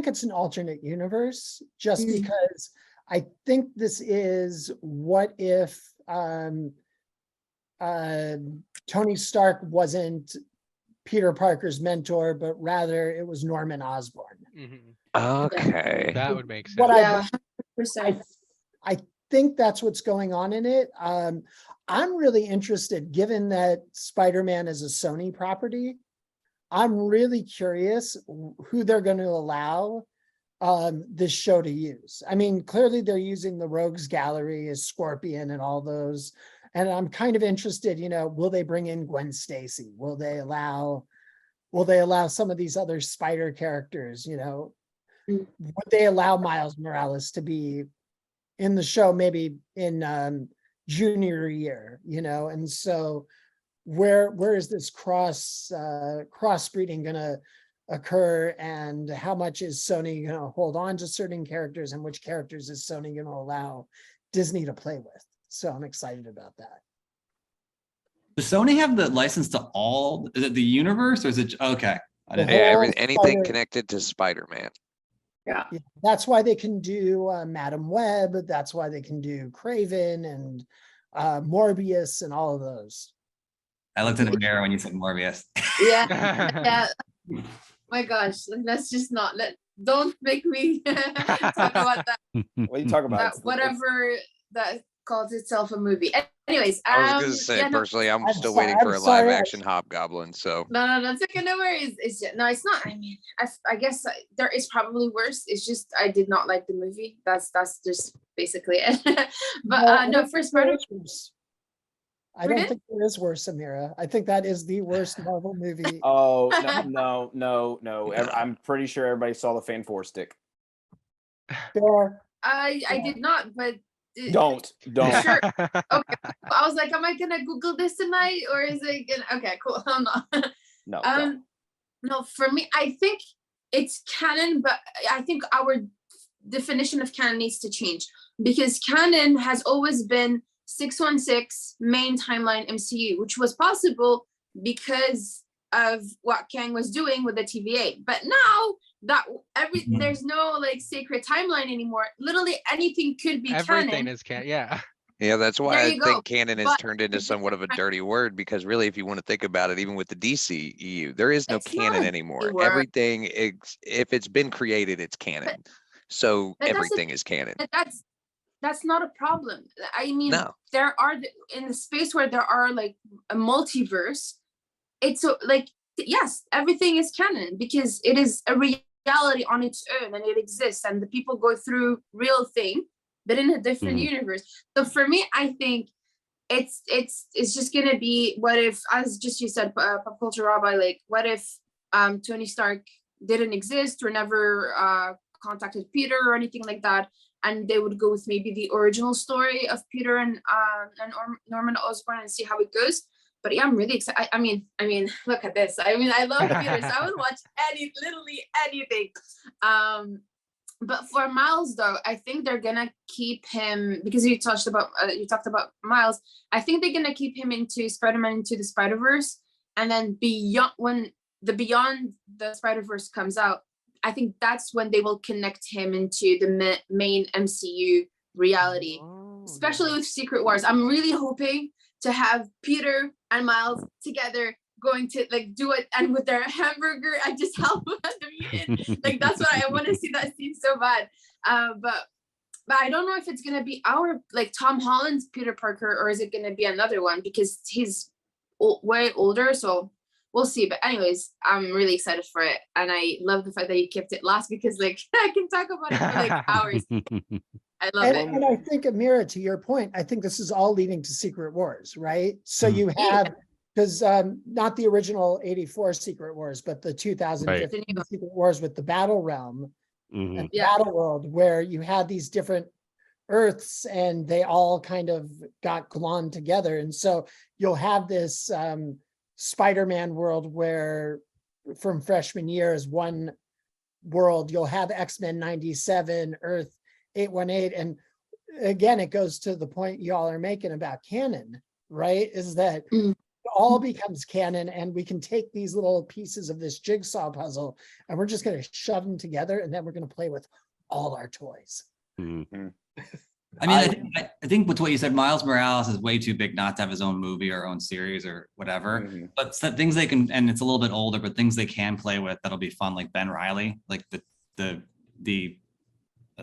it's an alternate universe just because I think this is what if Tony Stark wasn't Peter Parker's mentor, but rather it was Norman Osborn. Okay. That would make sense. What Yeah, I think that's what's going on in it. I'm really interested, given that Spider-Man is a Sony property. I'm really curious who they're going to allow this show to use. I mean, clearly they're using the Rogues Gallery as Scorpion and all those. And I'm kind of interested, you know, will they bring in Gwen Stacy? Will they allow some of these other Spider characters, you know? Would they allow Miles Morales to be in the show maybe in junior year, you know? And so where is this crossbreeding gonna occur, and how much is Sony gonna hold on to certain characters, and which characters is Sony gonna allow Disney to play with? So I'm excited about that. Does Sony have the license to all, is it the universe or is it, okay. I didn't- Yeah, whole anything Spider- connected to Spider-Man. yeah. Yeah, that's why they can do Madam Web. That's why they can do Craven and Morbius and all of those. I looked in the mirror when you said Morbius. Yeah. My gosh, let's just not don't make me talk about that. What are you talking about? Whatever that calls itself a movie. Anyways, I was gonna say, yeah, no, personally, I'm I'm still sorry- waiting for I'm a sorry, live action Hobgoblin. So no, it's okay. No worries. It's just, no, it's not. I mean, I guess there is probably worse. It's just I did not like the movie. That's just basically it. But no, for Spider. I don't think there is worse, Amira. I think that is the worst Marvel movie. Oh no! I'm pretty sure everybody saw the Fan 4 stick. There. I did not, but Don't. Sure. Okay. I was like, am I gonna Google this tonight, or is it gonna? Okay, cool. I'm not. No. No, for me, I think it's canon, but I think our definition of canon needs to change, because canon has always been 616 main timeline MCU, which was possible because of what Kang was doing with the TVA. But now that there's no like sacred timeline anymore, literally anything could be Everything canon. is yeah. yeah, that's why There I you go. think canon has But- turned into somewhat of a dirty word, because really, if you want to think about it, even with the DCEU, there is no It's not canon a anymore. dirty word. Everything, if it's been created, it's canon. So but that's everything is canon. But that's not a problem. I mean, No. there are in the space where there are like a multiverse, it's like yes, everything is canon because it is a reality on its own and it exists, and the people go through real thing, but in a different universe. So for me, I think it's just gonna be, what if, as just you said, pop culture rabbi, like what if Tony Stark didn't exist or never contacted Peter or anything like that, and they would go with maybe the original story of Peter and Norman Osborn and see how it goes. But yeah, I'm really excited. I mean, look at this. I mean, I love Peter, so I would watch literally anything. But for Miles, though, I think they're gonna keep him, because you talked about Miles. I think they're gonna keep him into Spider-Man Into the Spider-Verse, and then when Beyond the Spider-Verse comes out, I think that's when they will connect him into the main MCU reality, Oh, especially yeah. with Secret Wars. I'm really hoping to have Peter and Miles together going to like do it, and with their hamburger and just help them eat. Like that's what I want to see, that scene so bad. But I don't know if it's gonna be our like Tom Holland's Peter Parker, or is it gonna be another one, because he's way older. So we'll see. But anyways, I'm really excited for it, and I love the fact that you kept it last, because like I can talk about it for like hours. I love it. And I think, Amira, to your point, I think this is all leading to Secret Wars, right? So Mhm. you have, because not the original 84 Secret Wars, but the 2015 Right. Secret Wars with the Battle Realm Mhm. and Yeah. Battle World, where you had these different Earths and they all kind of got glommed together. And so you'll have this Spider-Man world where from freshman year is one world, you'll have X-Men 97, Earth 818. And again, it goes to the point y'all are making about canon, right? Is that Mm. it all becomes canon, and we can take these little pieces of this jigsaw puzzle and we're just going to shove them together, and then we're going to play with all our toys. Mhm. I mean, I think with what you said, Miles Morales is way too big not to have his own movie or own series or whatever. Mhm. But things they can, and it's a little bit older, but things they can play with that'll be fun, like Ben Reilly, like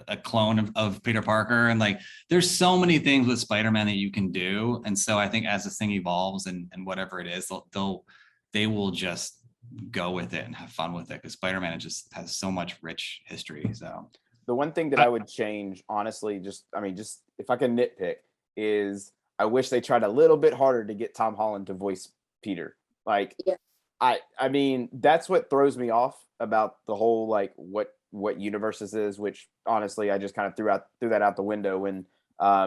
a clone of Peter Parker, and like there's so many things with Spider-Man that you can do. And so I think as this thing evolves and whatever it is, they will just go with it and have fun with it, because Spider-Man just has so much rich history. So The one thing that I would change, honestly, just if I can nitpick, is I wish they tried a little bit harder to get Tom Holland to voice Peter. Like, Yeah. I mean, that's what throws me off about the whole like what universe this is. Which honestly, I just kind of threw that out the window when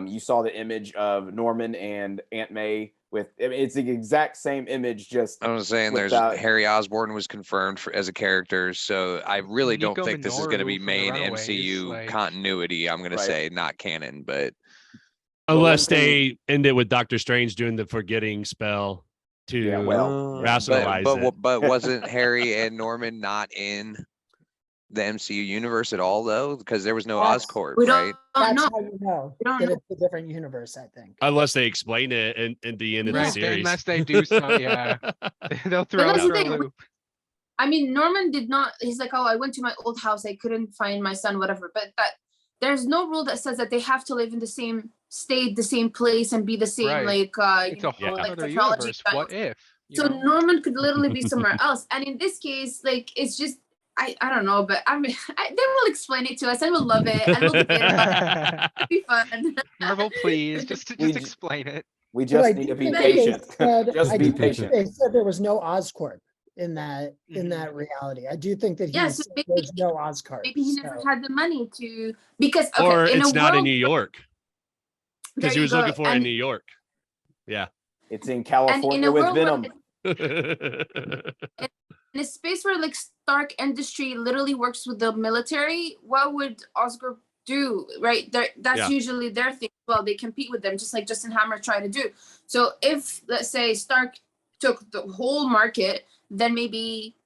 you saw the image of Norman and Aunt May with. I mean, it's the exact same image, just I was saying without- Harry Osborn was confirmed as a character, so I really don't Nico think this is going to Minoru be from The main Runaways, MCU like- continuity. I'm going to Right. say not canon, but Unless one thing- they end it with Doctor Strange doing the forgetting spell to Yeah, well, rationalize it. but wasn't Harry and Norman not in the MCU universe at all though? Because there was no That's- Oscorp, We right? don't That's know. how you know We don't that know. it's a different universe, I think. Unless they explain it in the end of the Right, series. unless they do some, yeah. They'll throw that's us the for a thing. loop. I mean, Norman did not. He's like, oh, I went to my old house. I couldn't find my son, whatever. But there's no rule that says that they have to live in the same state, the same place, and be the same Right. like It's a whole like other technology. universe. What if? You So know? Norman could literally be somewhere else. And in this case, like it's just I don't know, but I mean, they will explain it to us, and we'll love it, and we'll debate about it. It'll be fun. Marvel, please, just We explain it. we But I just need do to be think they patient. said- Just I be do think patient. They said there was no Oscorp in that Mhm. reality. I do think that Yeah, so maybe- there's no Oscorp. Maybe he never so- had the money to, because okay, Or in it's a not in world- New York. There Because he you was go. looking for it in And- New York. Yeah. It's in and California in a with world where Venom. in a space where like Stark Industry literally works with the military, what would Oscorp do? Right, that's Yeah. usually their thing. Well, they compete with them, just like Justin Hammer tried to do. So if let's say Stark took the whole market, then maybe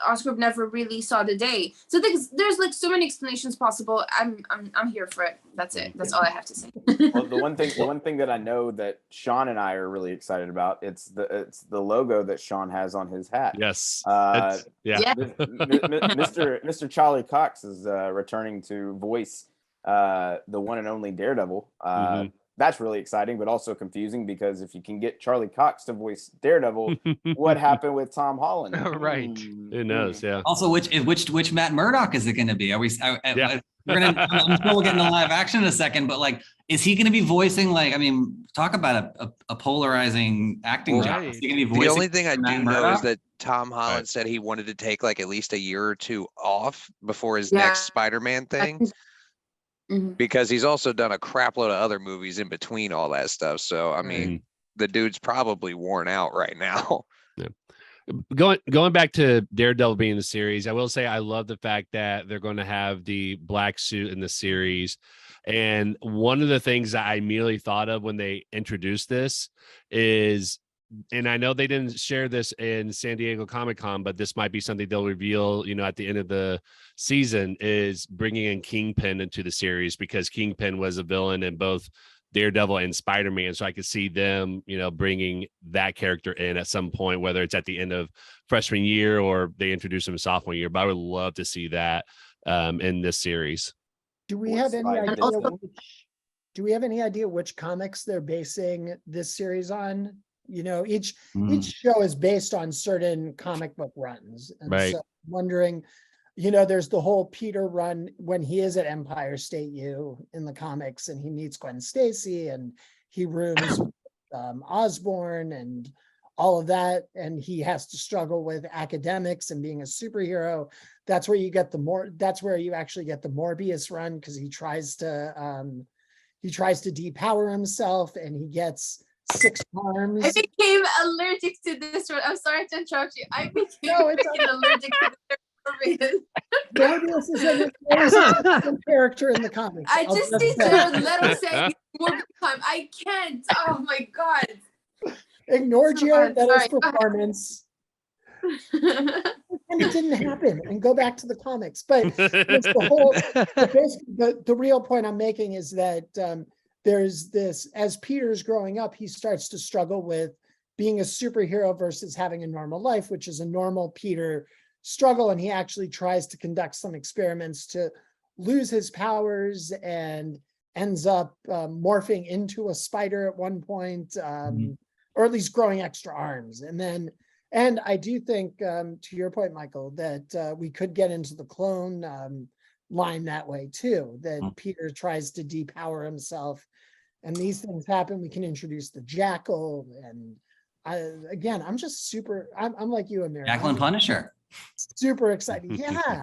Oscorp never really saw the day. So there's like so many explanations possible. I'm here for it. That's it. That's all I have to say. Well, the one thing that I know that Sean and I are really excited about, it's the logo that Sean has on his hat. Yes. Uh, Yeah. Yeah. Mr. Charlie Cox is returning to voice the one and only Daredevil. Mhm. That's really exciting, but also confusing, because if you can get Charlie Cox to voice Daredevil, what happened with Tom Holland? Right. Who knows? Yeah. also, which Matt Murdock is it going to be? Are we? Yeah. We're gonna. I'm sure we'll get into live action in a second, but like, is he going to be voicing? Like, I mean, talk about a polarizing acting job. Is he going to be The voicing? only thing I Matt do know is Murdock? that Tom Holland Right. said he wanted to take like at least a year or two off before his Yeah. next Spider-Man thing, Mhm. because he's also done a crap load of other movies in between all that stuff. So I mean, the dude's probably worn out right now. Going back to Daredevil being in the series, I will say I love the fact that they're going to have the black suit in the series. And one of the things that I immediately thought of when they introduced this is and I know they didn't share this in San Diego Comic-Con, but this might be something they'll reveal, at the end of the season, is bringing in Kingpin into the series, because Kingpin was a villain in both Daredevil and Spider-Man. So I could see them, bringing that character in at some point, whether it's at the end of freshman year or they introduce him sophomore year. But I would love to see that in this series. Do we Or have any Spidey idea? also- Do we have any idea which comics they're basing this series on? Each show is based on certain comic book runs, and Right. so I'm wondering, there's the whole Peter run when he is at Empire State U in the comics, and he meets Gwen Stacy, and he rooms with, Osborn and all of that, and he has to struggle with academics and being a superhero. That's where you get that's where you actually get the Morbius run, because he tries to depower himself, and he gets 6 arms. I became allergic to this one. I'm sorry to interrupt you. I became No, it's freaking allergic to this. Morbius is a character in the comics. I I'll just just need say. Jared Leto saying more time. I can't. Oh my god. Ignore Jared Leto's Sorry. performance. And it didn't happen, and go back to the comics. But it's the real point I'm making is that there's this, as Peter's growing up, he starts to struggle with being a superhero versus having a normal life, which is a normal Peter struggle. And he actually tries to conduct some experiments to lose his powers, and ends up morphing into a spider at one point, or at least growing extra arms. And I do think, to your point, Michael, that we could get into the clone line that way too, that Peter tries to depower himself, and these things happen. We can introduce the Jackal, and I'm just I'm like you, Amir. Jackal and Punisher. Super excited. Yeah,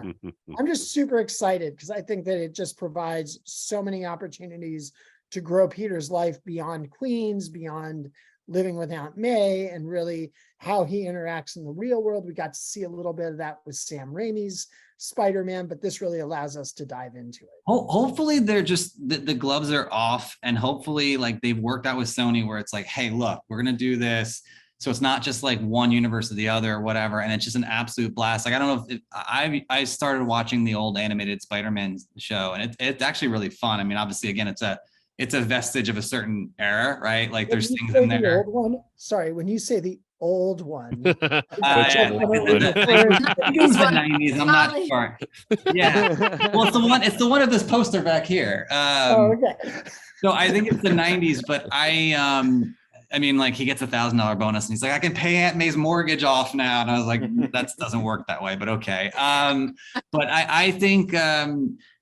I'm just super excited, because I think that it just provides so many opportunities to grow Peter's life beyond Queens, beyond living with Aunt May, and really how he interacts in the real world. We got to see a little bit of that with Sam Raimi's Spider-Man, but this really allows us to dive into it. Hopefully they're just the gloves are off, and hopefully like they've worked out with Sony where it's like, hey, look, we're gonna do this. So it's not just like one universe or the other or whatever, and it's just an absolute blast. Like, I don't know if I started watching the old animated Spider-Man show, and it's actually really fun. I mean, obviously, again, it's a vestige of a certain era, right? Like there's things in there. Old one, sorry, when you say the old one, Which Yeah, old like one? it was the 90s. I'm not sure. Yeah. Well, it's the one of this poster back here. okay. So I think it's the 90s, but I mean, like he gets $1,000 bonus, and he's like, I can pay Aunt May's mortgage off now. And I was like, that doesn't work that way, but okay. But I think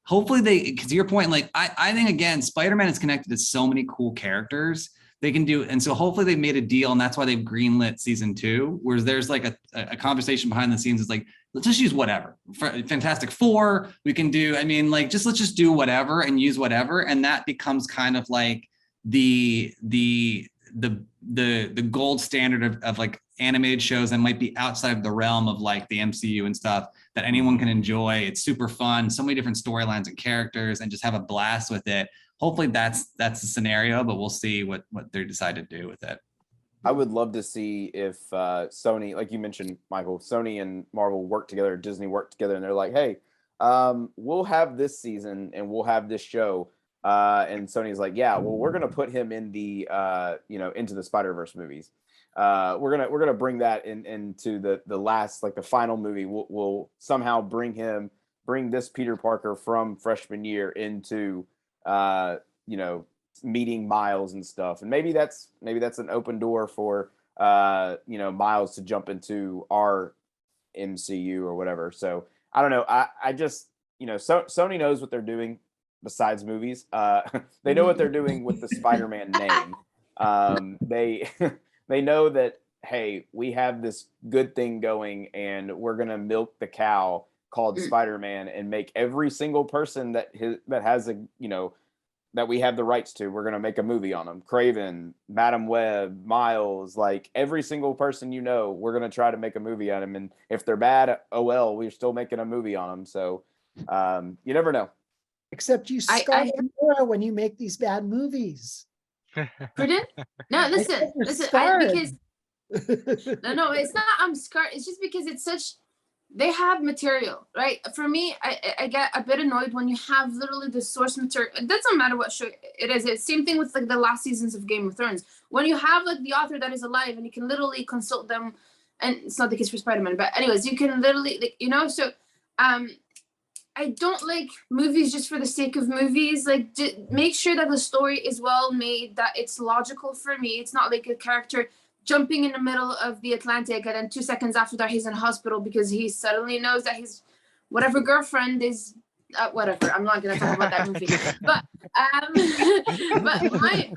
hopefully because to your point, like I think again, Spider-Man is connected to so many cool characters they can do. And so hopefully they made a deal, and that's why they've greenlit season 2, whereas there's like a conversation behind the scenes. It's like, let's just use whatever. Fantastic Four, we can do, I mean, like, let's just do whatever and use whatever. And that becomes kind of like the gold standard of like animated shows that might be outside of the realm of like the MCU and stuff that anyone can enjoy. It's super fun, so many different storylines and characters, and just have a blast with it. Hopefully that's the scenario, but we'll see what they decide to do with it. I would love to see if Sony, like you mentioned, Michael, Sony and Marvel work together, Disney work together, and they're like, hey, we'll have this season and we'll have this show. And Sony's like, yeah, well, we're gonna put him in the into the Spider-Verse movies. We're gonna bring that into the last, like the final movie. We'll somehow bring this Peter Parker from freshman year into meeting Miles and stuff. And maybe that's an open door for Miles to jump into our MCU or whatever. So I don't know. I just Sony knows what they're doing. Besides movies, they know what they're doing with the Spider-Man name. They know that, hey, we have this good thing going, and we're gonna milk the cow called Spider-Man and make every single person that has that we have the rights to, we're gonna make a movie on them. Craven, Madam Web, Miles, like every single person we're gonna try to make a movie on them. And if they're bad, oh well, we're still making a movie on them. So you never know. Except you scar Nora when you make these bad movies. Prudent? No, listen, scarred. because No, it's not. I'm scared. It's just because it's such. They have material, right? For me, I get a bit annoyed when you have literally the source material. It doesn't matter what show it is. It's same thing with like the last seasons of Game of Thrones. When you have like the author that is alive and you can literally consult them, and it's not the case for Spider-Man, but anyways, you can literally like, you know. So, I don't like movies just for the sake of movies. Like, make sure that the story is well made, that it's logical for me. It's not like a character jumping in the middle of the Atlantic and then 2 seconds after that he's in hospital because he suddenly knows that his whatever girlfriend is whatever. I'm not gonna talk about that movie. But but my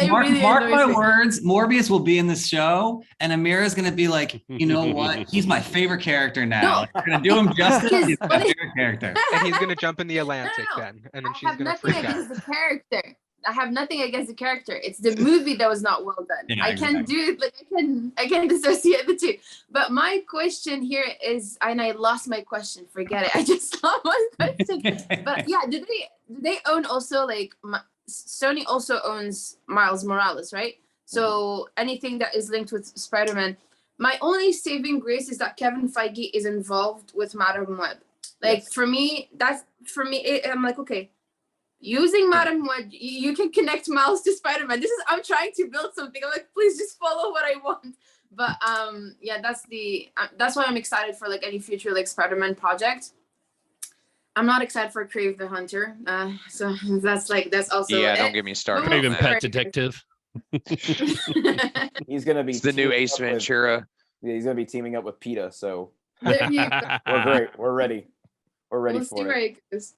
Mark my words, Morbius will be in this show, and Amira's gonna be like, you know what? He's my favorite character now. No. Like, we're gonna do him justice. He's my favorite character. And he's gonna jump in the Atlantic then, and then she's gonna freak out. The character. I have nothing against the character. It's the movie that was not well done. Yeah, I can do like I can dissociate the two. But my question here is, and I lost my question. Forget it. I just lost my question. But yeah, do they own also like Sony also owns Miles Morales, right? So anything that is linked with Spider-Man. My only saving grace is that Kevin Feige is involved with Madam Web. Like for me, I'm like, okay. Using Madam Web, you can connect Miles to Spider-Man. I'm trying to build something. I'm like, please just follow what I want. But yeah, that's why I'm excited for like any future like Spider-Man project. I'm not excited for Crave the Hunter. So that's also Yeah, don't get me started. Even on Pet that. Detective. He's gonna be It's the new teaming Ace up with- Ventura. yeah, he's gonna be teaming up with PETA. So There you go. we're great. We're ready. We're ready We'll see for where it. it goes.